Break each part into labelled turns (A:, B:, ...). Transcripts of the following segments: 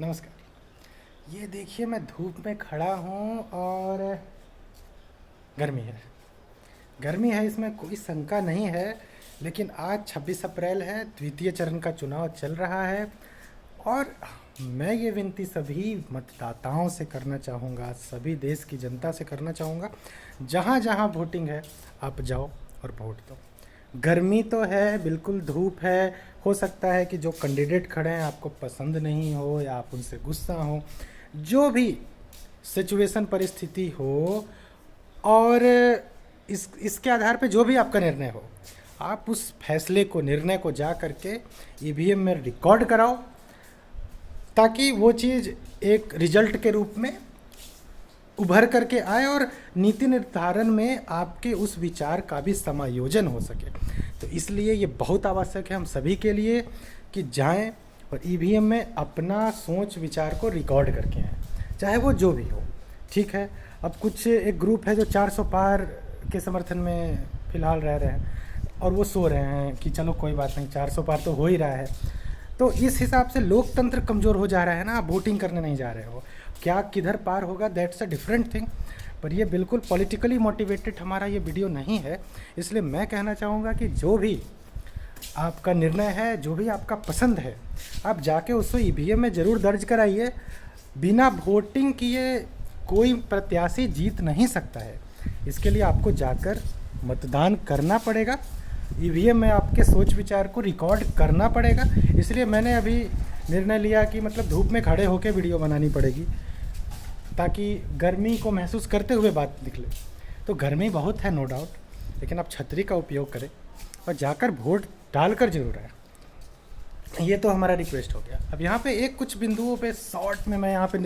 A: नमस्कार। ये देखिए मैं धूप में खड़ा हूँ और गर्मी है। गर्मी है, इसमें कोई शंका नहीं है। लेकिन आज 26 अप्रैल है, द्वितीय चरण का चुनाव चल रहा है और मैं ये विनती सभी मतदाताओं से करना चाहूँगा, सभी देश की जनता से करना चाहूँगा, जहाँ जहाँ वोटिंग है आप जाओ और वोट दो। गर्मी तो है, बिल्कुल धूप है। हो सकता है कि जो कैंडिडेट खड़े हैं आपको पसंद नहीं हो या आप उनसे गुस्सा हो, जो भी सिचुएशन परिस्थिति हो, और इसके आधार पे जो भी आपका निर्णय हो, आप उस फैसले को, निर्णय को जा करके ईवीएम में रिकॉर्ड कराओ, ताकि वो चीज़ एक रिजल्ट के रूप में उभर करके आए और नीति निर्धारण में आपके उस विचार का भी समायोजन हो सके। तो इसलिए ये बहुत आवश्यक है हम सभी के लिए कि जाएं और ईवीएम में अपना सोच विचार को रिकॉर्ड करके आएँ, चाहे वो जो भी हो। ठीक है, अब कुछ एक ग्रुप है जो 400 पार के समर्थन में फ़िलहाल रह रहे हैं और वो सो रहे हैं कि चलो कोई बात नहीं, 400 पार तो हो ही रहा है। तो इस हिसाब से लोकतंत्र कमज़ोर हो जा रहा है ना, आप वोटिंग करने नहीं जा रहे हो। क्या किधर पार होगा, दैट्स अ डिफरेंट थिंग। पर ये बिल्कुल पॉलिटिकली मोटिवेटेड हमारा ये वीडियो नहीं है। इसलिए मैं कहना चाहूँगा कि जो भी आपका निर्णय है, जो भी आपका पसंद है, आप जाके उसको ईवीएम में ज़रूर दर्ज कराइए। बिना वोटिंग किए कोई प्रत्याशी जीत नहीं सकता है। इसके लिए आपको जाकर मतदान करना पड़ेगा, ईवीएम में आपके सोच विचार को रिकॉर्ड करना पड़ेगा। इसलिए मैंने अभी निर्णय लिया कि मतलब धूप में खड़े होकर वीडियो बनानी पड़ेगी, ताकि गर्मी को महसूस करते हुए बात निकले। तो गर्मी बहुत है नो डाउट, लेकिन आप छतरी का उपयोग करें और जाकर वोट डालकर जरूर आए। ये तो हमारा रिक्वेस्ट हो गया। अब यहाँ पे एक कुछ बिंदुओं पे शॉर्ट में मैं यहाँ पे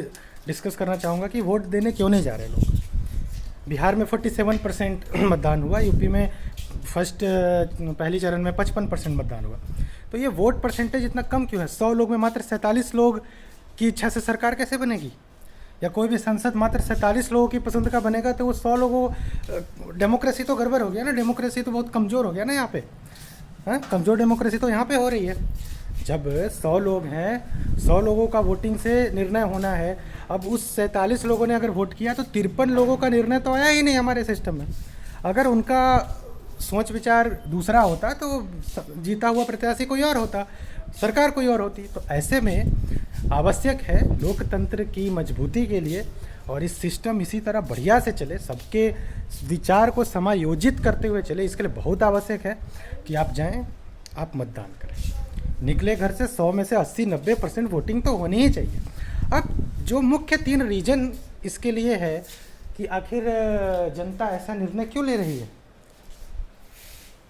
A: डिस्कस करना चाहूँगा कि वोट देने क्यों नहीं जा रहे लोग। बिहार में 47% मतदान हुआ, यूपी में पहली चरण में 55% मतदान हुआ। तो ये वोट परसेंटेज इतना कम क्यों है? 100 लोग में मात्र 47 लोग की इच्छा से सरकार कैसे बनेगी? या कोई भी संसद मात्र 47 लोगों की पसंद का बनेगा तो वो 100 लोगों, डेमोक्रेसी तो गड़बड़ हो गया ना, डेमोक्रेसी तो बहुत कमज़ोर हो गया ना यहाँ पे। हाँ, कमज़ोर डेमोक्रेसी तो यहाँ पे हो रही है। जब 100 लोग हैं, 100 लोगों का वोटिंग से निर्णय होना है। अब उस 47 लोगों ने अगर वोट किया तो 53 लोगों का निर्णय तो आया ही नहीं हमारे सिस्टम में। अगर उनका सोच विचार दूसरा होता तो जीता हुआ प्रत्याशी कोई और होता, सरकार कोई और होती। तो ऐसे में आवश्यक है लोकतंत्र की मजबूती के लिए, और इस सिस्टम इसी तरह बढ़िया से चले, सबके विचार को समायोजित करते हुए चले, इसके लिए बहुत आवश्यक है कि आप जाएं, आप मतदान करें। निकले घर से 100 में से 80-90% वोटिंग तो होनी ही चाहिए। अब जो मुख्य 3 रीजन इसके लिए है कि आखिर जनता ऐसा निर्णय क्यों ले रही है।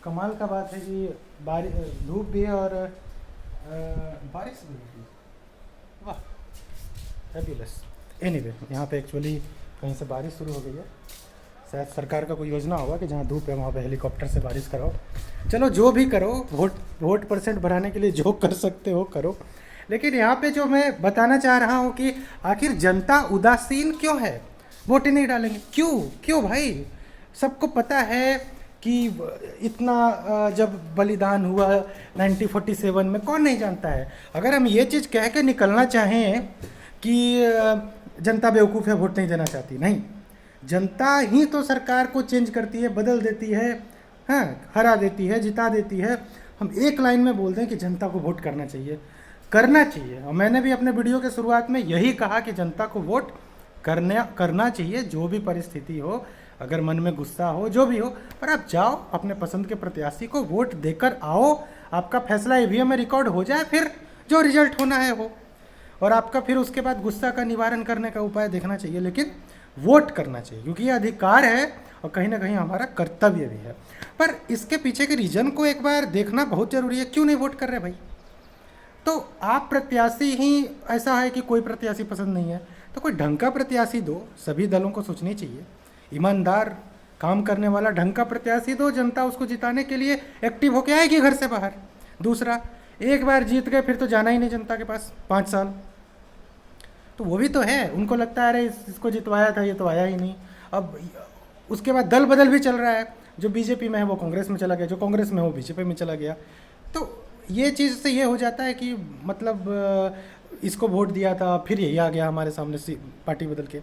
A: कमाल का बात है कि धूप भी है और बारिश भी है। वाह, फैबुलस। एनीवे, यहाँ पे एक्चुअली कहीं से बारिश शुरू हो गई है। शायद सरकार का कोई योजना होगा कि जहाँ धूप है वहाँ पे हेलीकॉप्टर से बारिश कराओ। चलो जो भी करो, वोट परसेंट बढ़ाने के लिए जो कर सकते हो करो। लेकिन यहाँ पे जो मैं बताना चाह रहा हूँ कि आखिर जनता उदासीन क्यों है, वोट ही नहीं डालेंगे क्यों भाई? सबको पता है कि इतना जब बलिदान हुआ 1947 में, कौन नहीं जानता है। अगर हम ये चीज़ कह के निकलना चाहें कि जनता बेवकूफ़ है, वोट नहीं देना चाहती, नहीं, जनता ही तो सरकार को चेंज करती है, बदल देती है, हाँ, हरा देती है, जिता देती है। हम एक लाइन में बोल दें कि जनता को वोट करना चाहिए, करना चाहिए। और मैंने भी अपने वीडियो के शुरुआत में यही कहा कि जनता को वोट करना चाहिए, जो भी परिस्थिति हो, अगर मन में गुस्सा हो, जो भी हो, पर आप जाओ, अपने पसंद के प्रत्याशी को वोट देकर आओ। आपका फैसला ईवीएम में रिकॉर्ड हो जाए, फिर जो रिजल्ट होना है हो, और आपका फिर उसके बाद गुस्सा का निवारण करने का उपाय देखना चाहिए। लेकिन वोट करना चाहिए, क्योंकि ये अधिकार है और कहीं ना कहीं हमारा कर्तव्य भी है। पर इसके पीछे के रीजन को एक बार देखना बहुत ज़रूरी है। क्यों नहीं वोट कर रहे भाई? तो आप प्रत्याशी ही ऐसा है कि कोई प्रत्याशी पसंद नहीं है, तो कोई ढंग का प्रत्याशी दो। सभी दलों को सोचनी चाहिए, ईमानदार काम करने वाला ढंग का प्रत्याशी दो। जनता उसको जिताने के लिए एक्टिव होके आएगी घर से बाहर। दूसरा, एक बार जीत गए फिर तो जाना ही नहीं जनता के पास 5 साल। तो वो भी तो है, उनको लगता है अरे इसको जितवाया था, ये तो आया ही नहीं। अब उसके बाद दल बदल भी चल रहा है, जो बीजेपी में है वो कांग्रेस में चला गया, जो कांग्रेस में है वो बीजेपी में चला गया। तो ये चीज़ से ये हो जाता है कि मतलब इसको वोट दिया था, फिर यही आ गया हमारे सामने पार्टी बदल के।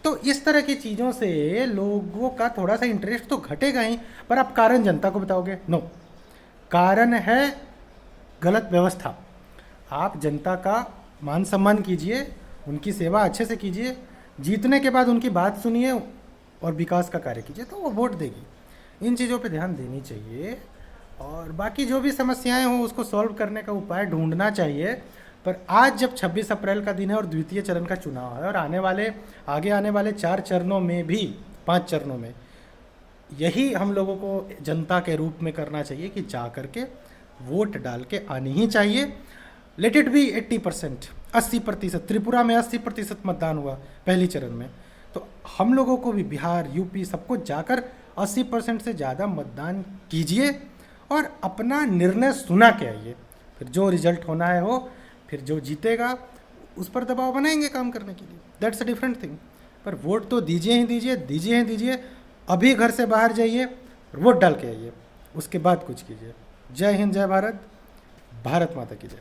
A: तो इस तरह की चीज़ों से लोगों का थोड़ा सा इंटरेस्ट तो घटेगा ही, पर आप कारण जनता को बताओगे? नो, कारण है गलत व्यवस्था। आप जनता का मान सम्मान कीजिए, उनकी सेवा अच्छे से कीजिए, जीतने के बाद उनकी बात सुनिए और विकास का कार्य कीजिए, तो वो वोट देगी। इन चीज़ों पे ध्यान देनी चाहिए, और बाकी जो भी समस्याएं हों उसको सॉल्व करने का उपाय ढूंढना चाहिए। पर आज जब 26 अप्रैल का दिन है और द्वितीय चरण का चुनाव है, और आगे आने वाले 4 चरणों में भी 5 चरणों में यही हम लोगों को जनता के रूप में करना चाहिए कि जा करके वोट डाल के आनी ही चाहिए। Let it be 80%, 80%। त्रिपुरा में 80% मतदान हुआ पहली चरण में, तो हम लोगों को भी बिहार, यूपी, सबको जाकर 80% से ज़्यादा मतदान कीजिए और अपना निर्णय सुना के आइए। फिर जो रिजल्ट होना है हो, फिर जो जीतेगा उस पर दबाव बनाएंगे काम करने के लिए, दैट्स अ डिफरेंट थिंग। पर वोट तो दीजिए ही दीजिए, दीजिए ही दीजिए। अभी घर से बाहर जाइए, वोट डाल के आइए, उसके बाद कुछ कीजिए। जय हिंद, जय भारत, भारत माता की जय।